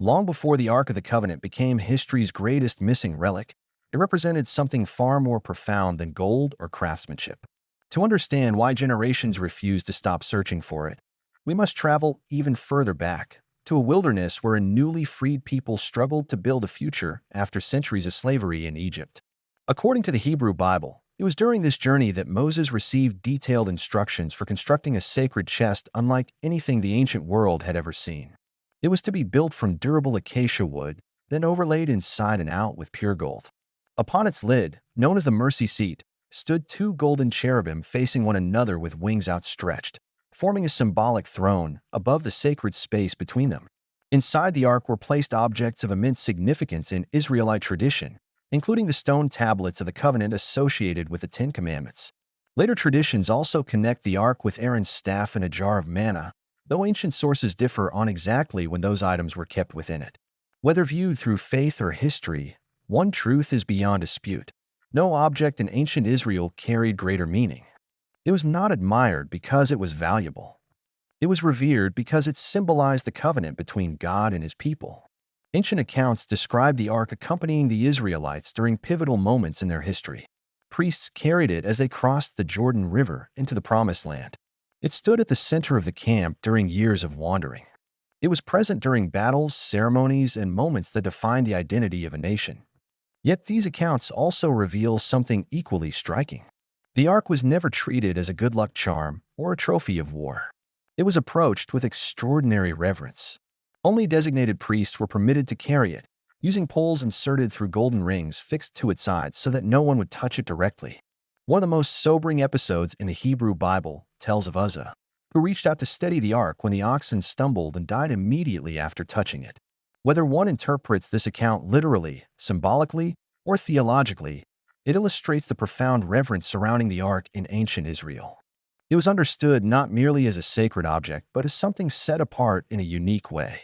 Long before the Ark of the Covenant became history's greatest missing relic, it represented something far more profound than gold or craftsmanship. To understand why generations refused to stop searching for it, we must travel even further back, to a wilderness where a newly freed people struggled to build a future after centuries of slavery in Egypt. According to the Hebrew Bible, it was during this journey that Moses received detailed instructions for constructing a sacred chest unlike anything the ancient world had ever seen. It was to be built from durable acacia wood, then overlaid inside and out with pure gold. Upon its lid, known as the mercy seat, stood two golden cherubim facing one another with wings outstretched, forming a symbolic throne above the sacred space between them. Inside the ark were placed objects of immense significance in Israelite tradition, including the stone tablets of the covenant associated with the Ten Commandments. Later traditions also connect the ark with Aaron's staff and a jar of manna, though ancient sources differ on exactly when those items were kept within it. Whether viewed through faith or history, one truth is beyond dispute. No object in ancient Israel carried greater meaning. It was not admired because it was valuable. It was revered because it symbolized the covenant between God and his people. Ancient accounts describe the ark accompanying the Israelites during pivotal moments in their history. Priests carried it as they crossed the Jordan River into the Promised Land. It stood at the center of the camp during years of wandering. It was present during battles, ceremonies, and moments that defined the identity of a nation. Yet these accounts also reveal something equally striking. The ark was never treated as a good luck charm or a trophy of war. It was approached with extraordinary reverence. Only designated priests were permitted to carry it, using poles inserted through golden rings fixed to its sides so that no one would touch it directly. One of the most sobering episodes in the Hebrew Bible tells of Uzzah, who reached out to steady the ark when the oxen stumbled and died immediately after touching it. Whether one interprets this account literally, symbolically, or theologically, it illustrates the profound reverence surrounding the ark in ancient Israel. It was understood not merely as a sacred object, but as something set apart in a unique way.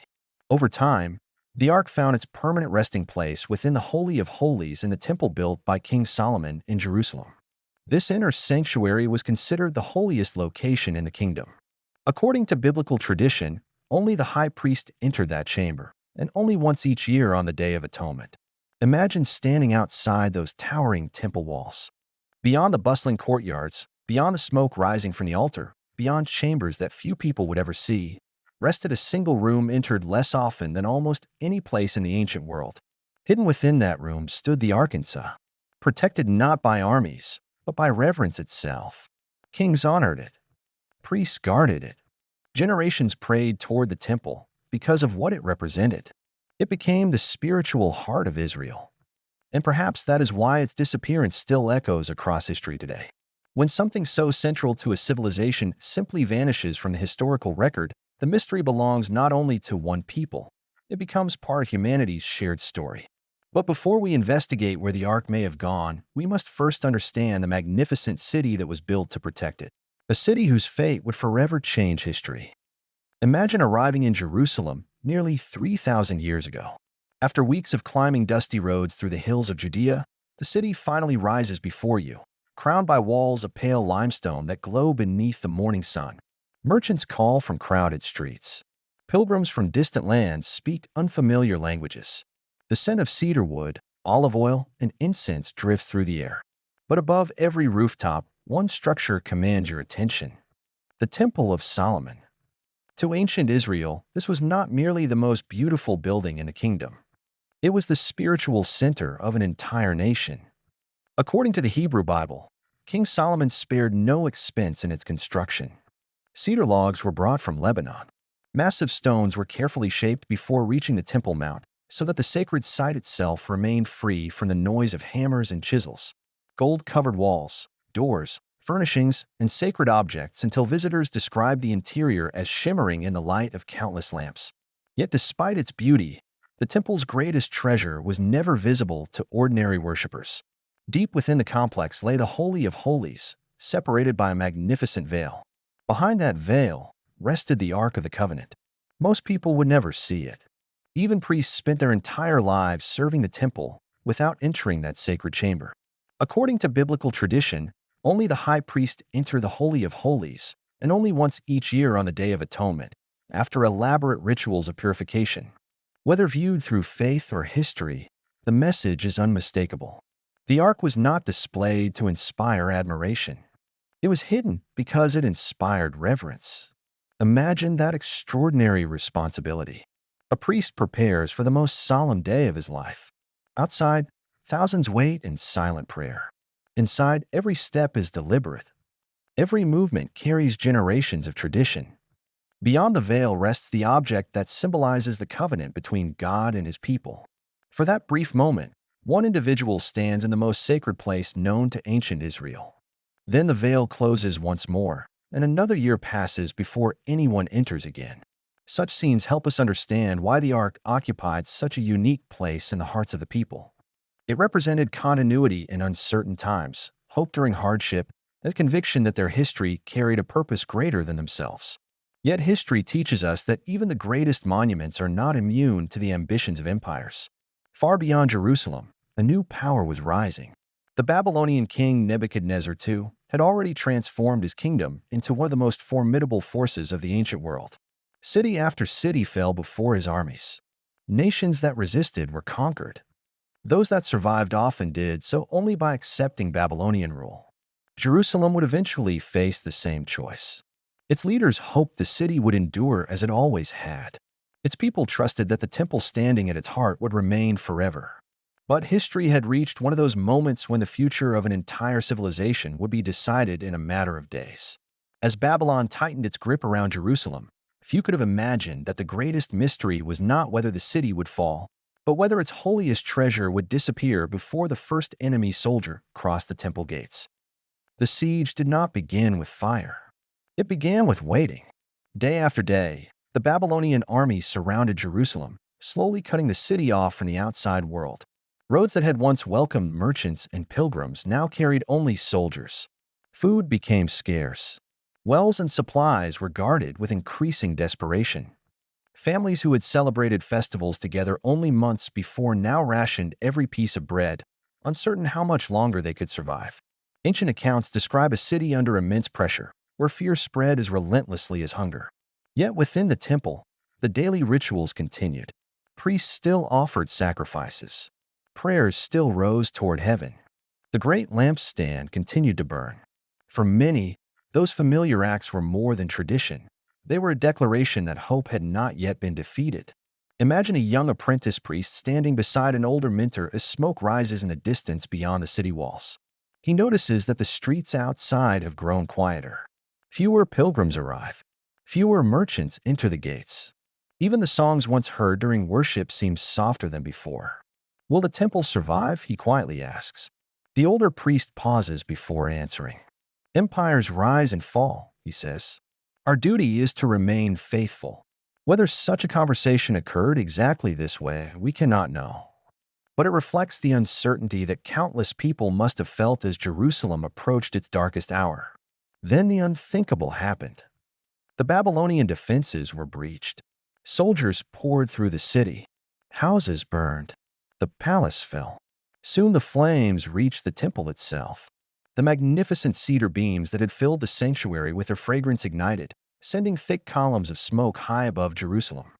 Over time, the ark found its permanent resting place within the Holy of Holies in the temple built by King Solomon in Jerusalem. This inner sanctuary was considered the holiest location in the kingdom. According to biblical tradition, only the high priest entered that chamber, and only once each year on the Day of Atonement. Imagine standing outside those towering temple walls. Beyond the bustling courtyards, beyond the smoke rising from the altar, beyond chambers that few people would ever see, rested a single room entered less often than almost any place in the ancient world. Hidden within that room stood the Arkansas, protected not by armies, but by reverence itself. Kings honored it. Priests guarded it. Generations prayed toward the temple because of what it represented. It became the spiritual heart of Israel. And perhaps that is why its disappearance still echoes across history today. When something so central to a civilization simply vanishes from the historical record, the mystery belongs not only to one people, it becomes part of humanity's shared story. But before we investigate where the ark may have gone, we must first understand the magnificent city that was built to protect it. A city whose fate would forever change history. Imagine arriving in Jerusalem nearly 3,000 years ago. After weeks of climbing dusty roads through the hills of Judea, the city finally rises before you, crowned by walls of pale limestone that glow beneath the morning sun. Merchants call from crowded streets. Pilgrims from distant lands speak unfamiliar languages. The scent of cedar wood, olive oil, and incense drifts through the air. But above every rooftop, one structure commands your attention: the Temple of Solomon. To ancient Israel, this was not merely the most beautiful building in the kingdom. It was the spiritual center of an entire nation. According to the Hebrew Bible, King Solomon spared no expense in its construction. Cedar logs were brought from Lebanon. Massive stones were carefully shaped before reaching the Temple Mount, so that the sacred site itself remained free from the noise of hammers and chisels. Gold-covered walls, doors, furnishings, and sacred objects until visitors described the interior as shimmering in the light of countless lamps. Yet despite its beauty, the temple's greatest treasure was never visible to ordinary worshippers. Deep within the complex lay the Holy of Holies, separated by a magnificent veil. Behind that veil rested the Ark of the Covenant. Most people would never see it. Even priests spent their entire lives serving the temple without entering that sacred chamber. According to biblical tradition, only the high priest entered the Holy of Holies, and only once each year on the Day of Atonement, after elaborate rituals of purification. Whether viewed through faith or history, the message is unmistakable. The ark was not displayed to inspire admiration. It was hidden because it inspired reverence. Imagine that extraordinary responsibility. A priest prepares for the most solemn day of his life. Outside, thousands wait in silent prayer. Inside, every step is deliberate. Every movement carries generations of tradition. Beyond the veil rests the object that symbolizes the covenant between God and his people. For that brief moment, one individual stands in the most sacred place known to ancient Israel. Then the veil closes once more, and another year passes before anyone enters again. Such scenes help us understand why the ark occupied such a unique place in the hearts of the people. It represented continuity in uncertain times, hope during hardship, and the conviction that their history carried a purpose greater than themselves. Yet history teaches us that even the greatest monuments are not immune to the ambitions of empires. Far beyond Jerusalem, a new power was rising. The Babylonian king Nebuchadnezzar II had already transformed his kingdom into one of the most formidable forces of the ancient world. City after city fell before his armies. Nations that resisted were conquered. Those that survived often did so only by accepting Babylonian rule. Jerusalem would eventually face the same choice. Its leaders hoped the city would endure as it always had. Its people trusted that the temple standing at its heart would remain forever. But history had reached one of those moments when the future of an entire civilization would be decided in a matter of days. As Babylon tightened its grip around Jerusalem, few could have imagined that the greatest mystery was not whether the city would fall, but whether its holiest treasure would disappear before the first enemy soldier crossed the temple gates. The siege did not begin with fire. It began with waiting. Day after day, the Babylonian army surrounded Jerusalem, slowly cutting the city off from the outside world. Roads that had once welcomed merchants and pilgrims now carried only soldiers. Food became scarce. Wells and supplies were guarded with increasing desperation. Families who had celebrated festivals together only months before now rationed every piece of bread, uncertain how much longer they could survive. Ancient accounts describe a city under immense pressure, where fear spread as relentlessly as hunger. Yet within the temple, the daily rituals continued. Priests still offered sacrifices. Prayers still rose toward heaven. The great lampstand continued to burn. For many, those familiar acts were more than tradition. They were a declaration that hope had not yet been defeated. Imagine a young apprentice priest standing beside an older mentor as smoke rises in the distance beyond the city walls. He notices that the streets outside have grown quieter. Fewer pilgrims arrive. Fewer merchants enter the gates. Even the songs once heard during worship seem softer than before. Will the temple survive? He quietly asks. The older priest pauses before answering. Empires rise and fall, he says. Our duty is to remain faithful. Whether such a conversation occurred exactly this way, we cannot know. But it reflects the uncertainty that countless people must have felt as Jerusalem approached its darkest hour. Then the unthinkable happened. The Babylonian defenses were breached. Soldiers poured through the city. Houses burned. The palace fell. Soon the flames reached the temple itself. The magnificent cedar beams that had filled the sanctuary with their fragrance ignited, sending thick columns of smoke high above Jerusalem.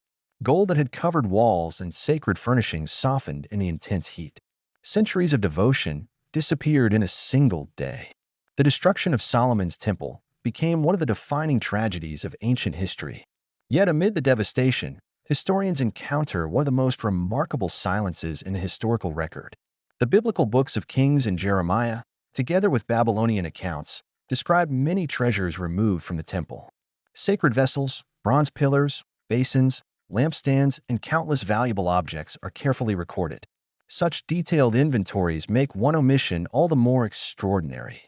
Gold that had covered walls and sacred furnishings softened in the intense heat. Centuries of devotion disappeared in a single day. The destruction of Solomon's temple became one of the defining tragedies of ancient history. Yet amid the devastation, historians encounter one of the most remarkable silences in the historical record. The biblical books of Kings and Jeremiah, together with Babylonian accounts, describe many treasures removed from the temple. Sacred vessels, bronze pillars, basins, lampstands, and countless valuable objects are carefully recorded. Such detailed inventories make one omission all the more extraordinary.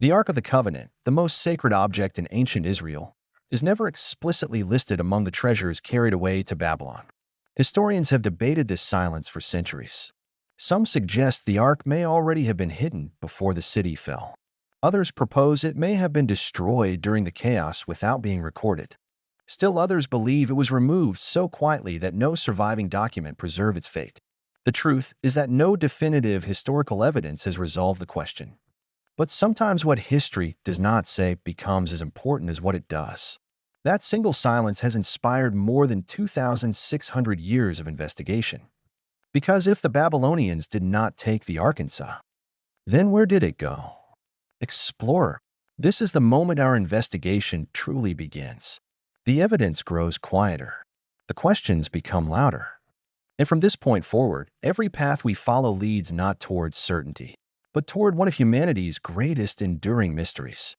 The Ark of the Covenant, the most sacred object in ancient Israel, is never explicitly listed among the treasures carried away to Babylon. Historians have debated this silence for centuries. Some suggest the Ark may already have been hidden before the city fell. Others propose it may have been destroyed during the chaos without being recorded. Still others believe it was removed so quietly that no surviving document preserved its fate. The truth is that no definitive historical evidence has resolved the question. But sometimes what history does not say becomes as important as what it does. That single silence has inspired more than 2,600 years of investigation. Because if the Babylonians did not take the Arkansas, then where did it go? Explorer. This is the moment our investigation truly begins. The evidence grows quieter. The questions become louder. And from this point forward, every path we follow leads not towards certainty, but toward one of humanity's greatest enduring mysteries.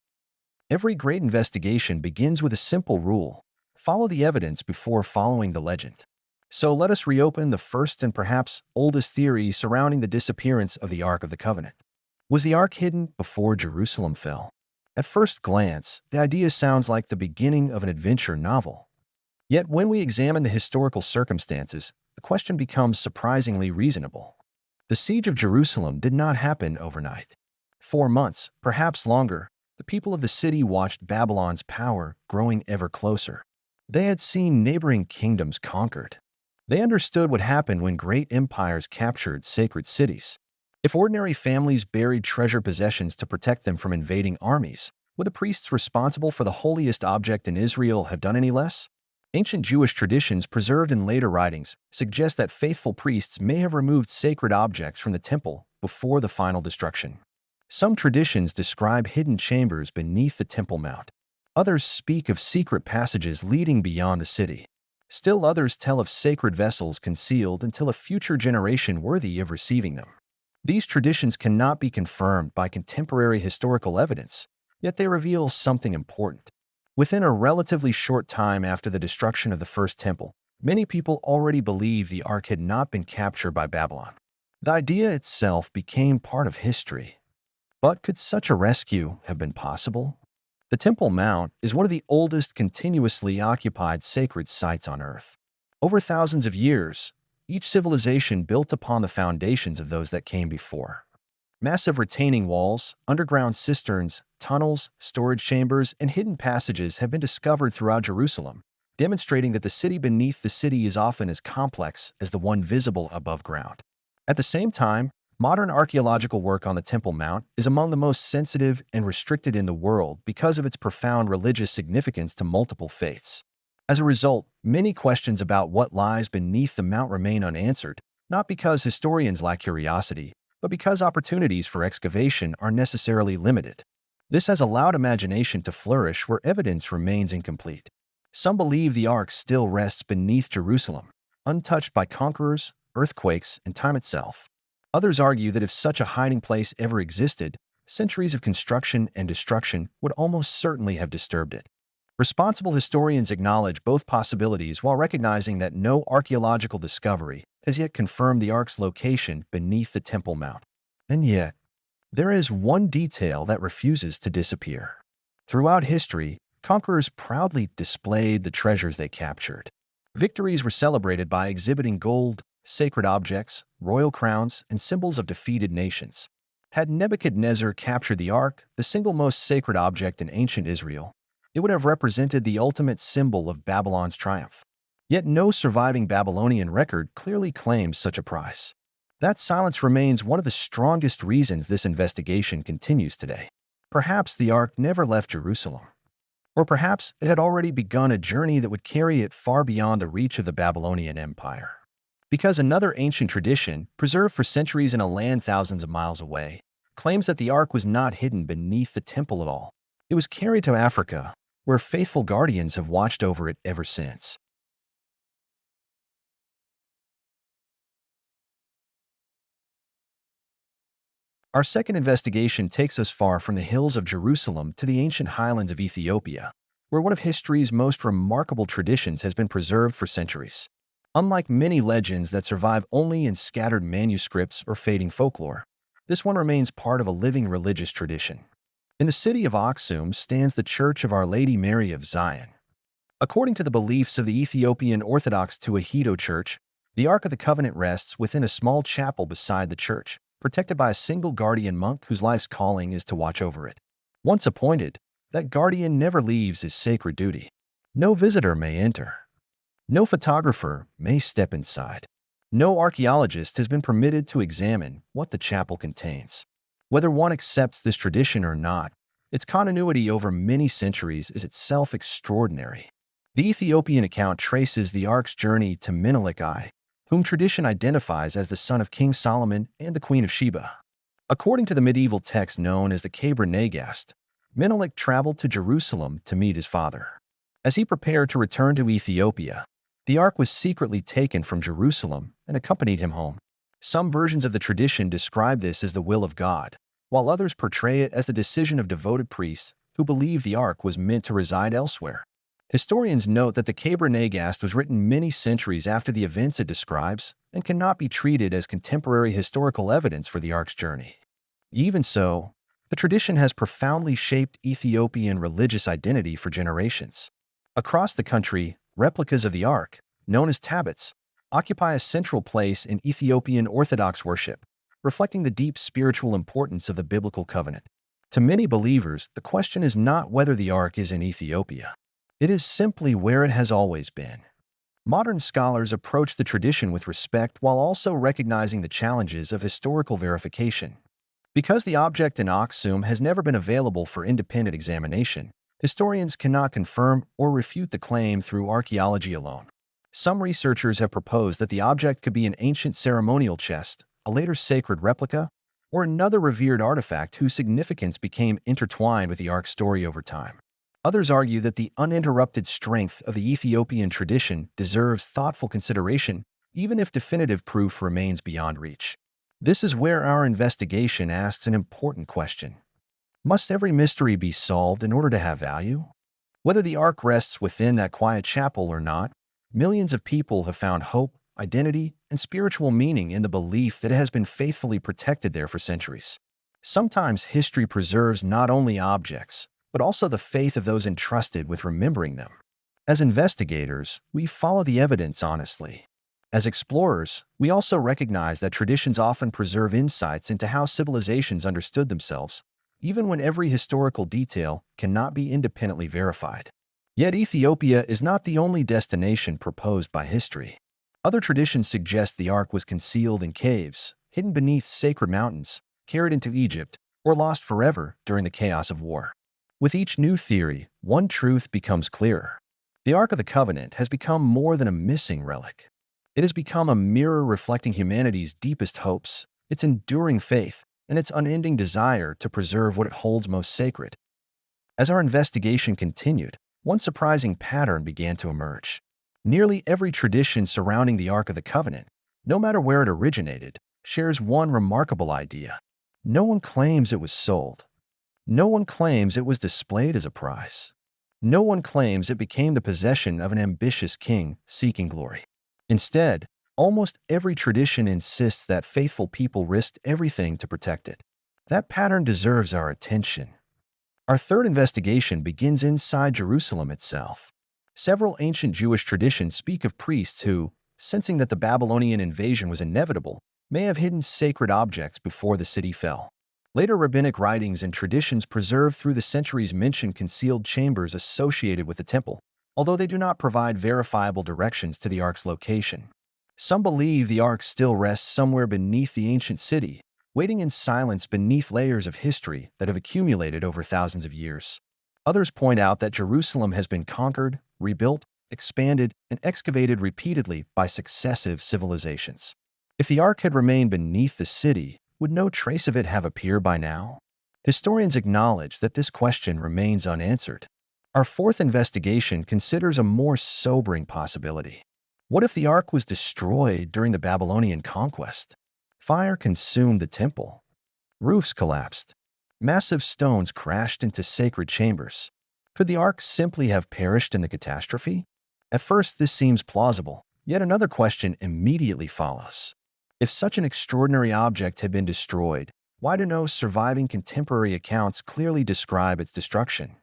Every great investigation begins with a simple rule: follow the evidence before following the legend. So let us reopen the first and perhaps oldest theory surrounding the disappearance of the Ark of the Covenant. Was the Ark hidden before Jerusalem fell? At first glance, the idea sounds like the beginning of an adventure novel. Yet when we examine the historical circumstances, the question becomes surprisingly reasonable. The siege of Jerusalem did not happen overnight. 4 months, perhaps longer, the people of the city watched Babylon's power growing ever closer. They had seen neighboring kingdoms conquered. They understood what happened when great empires captured sacred cities. If ordinary families buried treasured possessions to protect them from invading armies, would the priests responsible for the holiest object in Israel have done any less? Ancient Jewish traditions preserved in later writings suggest that faithful priests may have removed sacred objects from the temple before the final destruction. Some traditions describe hidden chambers beneath the Temple Mount. Others speak of secret passages leading beyond the city. Still others tell of sacred vessels concealed until a future generation worthy of receiving them. These traditions cannot be confirmed by contemporary historical evidence, yet they reveal something important. Within a relatively short time after the destruction of the First Temple, many people already believed the Ark had not been captured by Babylon. The idea itself became part of history. But could such a rescue have been possible? The Temple Mount is one of the oldest continuously occupied sacred sites on Earth. Over thousands of years, each civilization built upon the foundations of those that came before. Massive retaining walls, underground cisterns, tunnels, storage chambers, and hidden passages have been discovered throughout Jerusalem, demonstrating that the city beneath the city is often as complex as the one visible above ground. At the same time, modern archaeological work on the Temple Mount is among the most sensitive and restricted in the world because of its profound religious significance to multiple faiths. As a result, many questions about what lies beneath the mount remain unanswered, not because historians lack curiosity, but because opportunities for excavation are necessarily limited. This has allowed imagination to flourish where evidence remains incomplete. Some believe the Ark still rests beneath Jerusalem, untouched by conquerors, earthquakes, and time itself. Others argue that if such a hiding place ever existed, centuries of construction and destruction would almost certainly have disturbed it. Responsible historians acknowledge both possibilities while recognizing that no archaeological discovery has yet confirmed the Ark's location beneath the Temple Mount. And yet, there is one detail that refuses to disappear. Throughout history, conquerors proudly displayed the treasures they captured. Victories were celebrated by exhibiting gold, sacred objects, royal crowns, and symbols of defeated nations. Had Nebuchadnezzar captured the Ark, the single most sacred object in ancient Israel, it would have represented the ultimate symbol of Babylon's triumph. Yet no surviving Babylonian record clearly claims such a prize. That silence remains one of the strongest reasons this investigation continues today. Perhaps the Ark never left Jerusalem. Or perhaps it had already begun a journey that would carry it far beyond the reach of the Babylonian Empire. Because another ancient tradition, preserved for centuries in a land thousands of miles away, claims that the Ark was not hidden beneath the temple at all. It was carried to Africa, where faithful guardians have watched over it ever since. Our second investigation takes us far from the hills of Jerusalem to the ancient highlands of Ethiopia, where one of history's most remarkable traditions has been preserved for centuries. Unlike many legends that survive only in scattered manuscripts or fading folklore, this one remains part of a living religious tradition. In the city of Aksum stands the Church of Our Lady Mary of Zion. According to the beliefs of the Ethiopian Orthodox Tewahedo Church, the Ark of the Covenant rests within a small chapel beside the church, protected by a single guardian monk whose life's calling is to watch over it. Once appointed, that guardian never leaves his sacred duty. No visitor may enter. No photographer may step inside. No archaeologist has been permitted to examine what the chapel contains. Whether one accepts this tradition or not, Its continuity over many centuries is itself extraordinary. The Ethiopian account traces the Ark's journey to Menelik I, whom tradition identifies as the son of King Solomon and the Queen of Sheba. According to the medieval text known as the Kabr Nagast, Menelik traveled to Jerusalem to meet his father. As he prepared to return to Ethiopia, the ark was secretly taken from Jerusalem and accompanied him home. Some versions of the tradition describe this as the will of God, while others portray it as the decision of devoted priests who believed the ark was meant to reside elsewhere. Historians note that the Kabr Nagast was written many centuries after the events it describes and cannot be treated as contemporary historical evidence for the ark's journey. Even so, the tradition has profoundly shaped Ethiopian religious identity for generations. Across the country, replicas of the ark, known as tablets, occupy a central place in Ethiopian Orthodox worship, reflecting the deep spiritual importance of the biblical covenant. To many believers, the question is not whether the ark is in Ethiopia. It is simply where it has always been. Modern scholars approach the tradition with respect while also recognizing the challenges of historical verification. Because the object in Aksum has never been available for independent examination, historians cannot confirm or refute the claim through archaeology alone. Some researchers have proposed that the object could be an ancient ceremonial chest, a later sacred replica, or another revered artifact whose significance became intertwined with the ark's story over time. Others argue that the uninterrupted strength of the Ethiopian tradition deserves thoughtful consideration, even if definitive proof remains beyond reach. This is where our investigation asks an important question. Must every mystery be solved in order to have value? Whether the ark rests within that quiet chapel or not, millions of people have found hope, identity, and spiritual meaning in the belief that it has been faithfully protected there for centuries. Sometimes history preserves not only objects, but also the faith of those entrusted with remembering them. As investigators, we follow the evidence honestly. As explorers, we also recognize that traditions often preserve insights into how civilizations understood themselves, even when every historical detail cannot be independently verified. Yet Ethiopia is not the only destination proposed by history. Other traditions suggest the ark was concealed in caves, hidden beneath sacred mountains, carried into Egypt, or lost forever during the chaos of war. With each new theory, one truth becomes clearer. The Ark of the Covenant has become more than a missing relic. It has become a mirror reflecting humanity's deepest hopes, its enduring faith, and its unending desire to preserve what it holds most sacred. As our investigation continued, one surprising pattern began to emerge. Nearly every tradition surrounding the Ark of the Covenant, no matter where it originated, shares one remarkable idea. No one claims it was sold. No one claims it was displayed as a prize. No one claims it became the possession of an ambitious king seeking glory. Instead, almost every tradition insists that faithful people risked everything to protect it. That pattern deserves our attention. Our third investigation begins inside Jerusalem itself. Several ancient Jewish traditions speak of priests who, sensing that the Babylonian invasion was inevitable, may have hidden sacred objects before the city fell. Later rabbinic writings and traditions preserved through the centuries mention concealed chambers associated with the temple, although they do not provide verifiable directions to the ark's location. Some believe the ark still rests somewhere beneath the ancient city, waiting in silence beneath layers of history that have accumulated over thousands of years. Others point out that Jerusalem has been conquered, rebuilt, expanded, and excavated repeatedly by successive civilizations. If the ark had remained beneath the city, would no trace of it have appeared by now? Historians acknowledge that this question remains unanswered. Our fourth investigation considers a more sobering possibility. What if the ark was destroyed during the Babylonian conquest? Fire consumed the temple. Roofs collapsed. Massive stones crashed into sacred chambers. Could the ark simply have perished in the catastrophe? At first, this seems plausible, yet another question immediately follows. If such an extraordinary object had been destroyed, why do no surviving contemporary accounts clearly describe its destruction?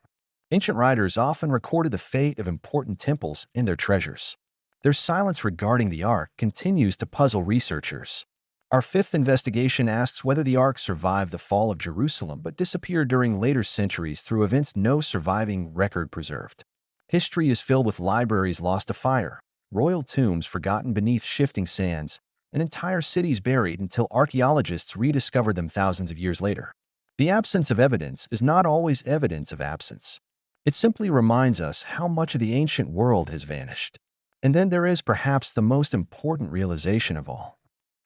Ancient writers often recorded the fate of important temples and their treasures. Their silence regarding the ark continues to puzzle researchers. Our fifth investigation asks whether the ark survived the fall of Jerusalem but disappeared during later centuries through events no surviving record preserved. History is filled with libraries lost to fire, royal tombs forgotten beneath shifting sands, and entire cities buried until archaeologists rediscovered them thousands of years later. The absence of evidence is not always evidence of absence. It simply reminds us how much of the ancient world has vanished. And then there is perhaps the most important realization of all.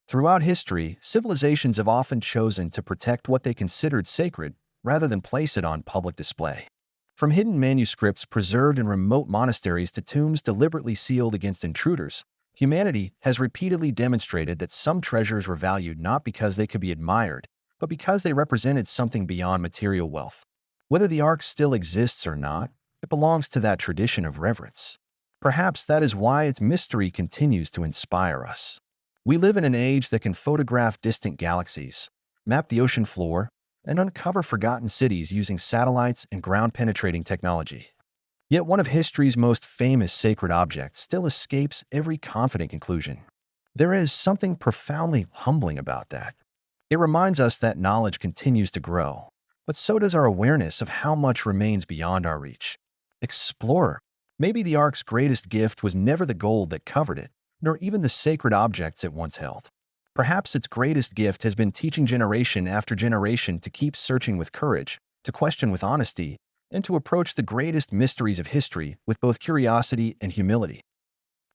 Throughout history, civilizations have often chosen to protect what they considered sacred rather than place it on public display. From hidden manuscripts preserved in remote monasteries to tombs deliberately sealed against intruders, humanity has repeatedly demonstrated that some treasures were valued not because they could be admired, but because they represented something beyond material wealth. Whether the Ark still exists or not, it belongs to that tradition of reverence. Perhaps that is why its mystery continues to inspire us. We live in an age that can photograph distant galaxies, map the ocean floor, and uncover forgotten cities using satellites and ground-penetrating technology. Yet one of history's most famous sacred objects still escapes every confident conclusion. There is something profoundly humbling about that. It reminds us that knowledge continues to grow, but so does our awareness of how much remains beyond our reach. Explorer. Maybe the Ark's greatest gift was never the gold that covered it, nor even the sacred objects it once held. Perhaps its greatest gift has been teaching generation after generation to keep searching with courage, to question with honesty, and to approach the greatest mysteries of history with both curiosity and humility.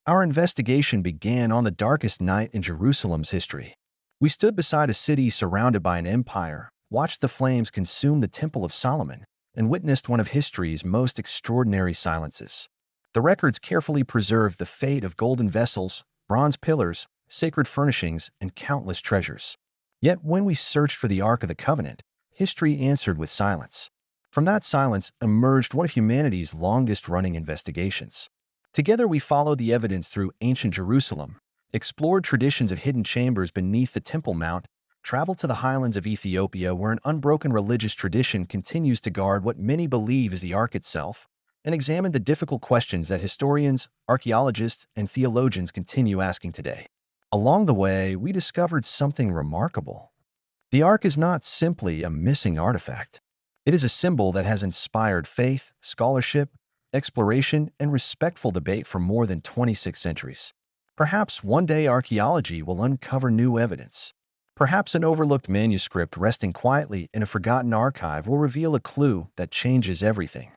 Our investigation began on the darkest night in Jerusalem's history. We stood beside a city surrounded by an empire, watched the flames consume the Temple of Solomon, and witnessed one of history's most extraordinary silences. The records carefully preserved the fate of golden vessels, bronze pillars, sacred furnishings, and countless treasures. Yet when we searched for the Ark of the Covenant, history answered with silence. From that silence emerged one of humanity's longest-running investigations. Together we followed the evidence through ancient Jerusalem, explored traditions of hidden chambers beneath the Temple Mount, traveled to the highlands of Ethiopia where an unbroken religious tradition continues to guard what many believe is the Ark itself, and examined the difficult questions that historians, archaeologists, and theologians continue asking today. Along the way, we discovered something remarkable. The Ark is not simply a missing artifact. It is a symbol that has inspired faith, scholarship, exploration, and respectful debate for more than 26 centuries. Perhaps one day archaeology will uncover new evidence. Perhaps an overlooked manuscript resting quietly in a forgotten archive will reveal a clue that changes everything.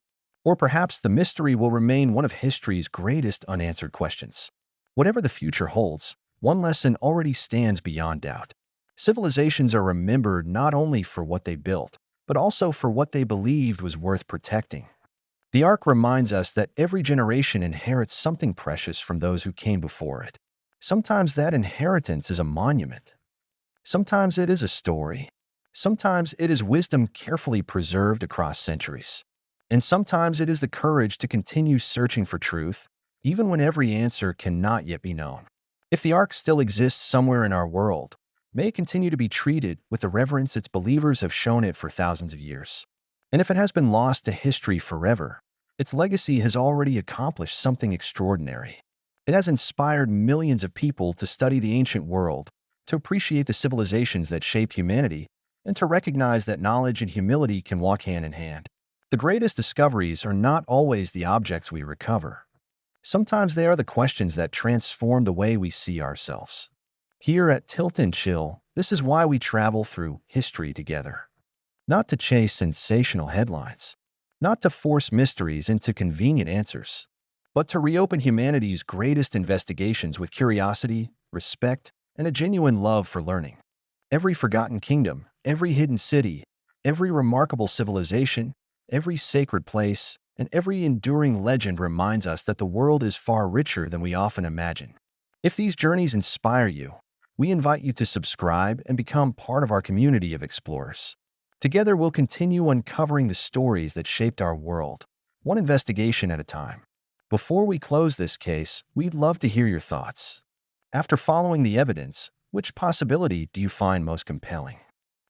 Or perhaps the mystery will remain one of history's greatest unanswered questions. Whatever the future holds, one lesson already stands beyond doubt. Civilizations are remembered not only for what they built, but also for what they believed was worth protecting. The Ark reminds us that every generation inherits something precious from those who came before it. Sometimes that inheritance is a monument. Sometimes it is a story. Sometimes it is wisdom carefully preserved across centuries. And sometimes it is the courage to continue searching for truth, even when every answer cannot yet be known. If the Ark still exists somewhere in our world, may it continue to be treated with the reverence its believers have shown it for thousands of years. And if it has been lost to history forever, its legacy has already accomplished something extraordinary. It has inspired millions of people to study the ancient world, to appreciate the civilizations that shape humanity, and to recognize that knowledge and humility can walk hand in hand. The greatest discoveries are not always the objects we recover. Sometimes they are the questions that transform the way we see ourselves. Here at Tilt and Chill, this is why we travel through history together. Not to chase sensational headlines, not to force mysteries into convenient answers, but to reopen humanity's greatest investigations with curiosity, respect, and a genuine love for learning. Every forgotten kingdom, every hidden city, every remarkable civilization, every sacred place, and every enduring legend reminds us that the world is far richer than we often imagine. If these journeys inspire you, we invite you to subscribe and become part of our community of explorers. Together, we'll continue uncovering the stories that shaped our world, one investigation at a time. Before we close this case, we'd love to hear your thoughts. After following the evidence, which possibility do you find most compelling?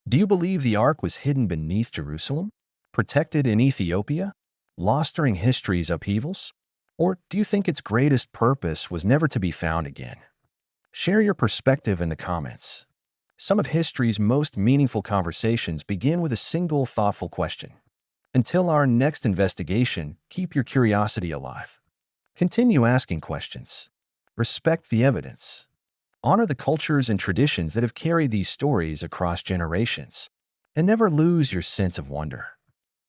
Do you believe the Ark was hidden beneath Jerusalem? Protected in Ethiopia? Lost during history's upheavals? Or do you think its greatest purpose was never to be found again? Share your perspective in the comments. Some of history's most meaningful conversations begin with a single thoughtful question. Until our next investigation, keep your curiosity alive. Continue asking questions. Respect the evidence. Honor the cultures and traditions that have carried these stories across generations. And never lose your sense of wonder.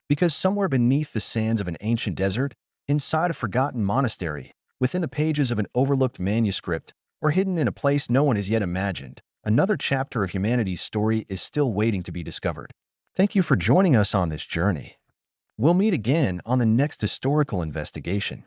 Because somewhere beneath the sands of an ancient desert, inside a forgotten monastery, within the pages of an overlooked manuscript, or hidden in a place no one has yet imagined, another chapter of humanity's story is still waiting to be discovered. Thank you for joining us on this journey. We'll meet again on the next historical investigation.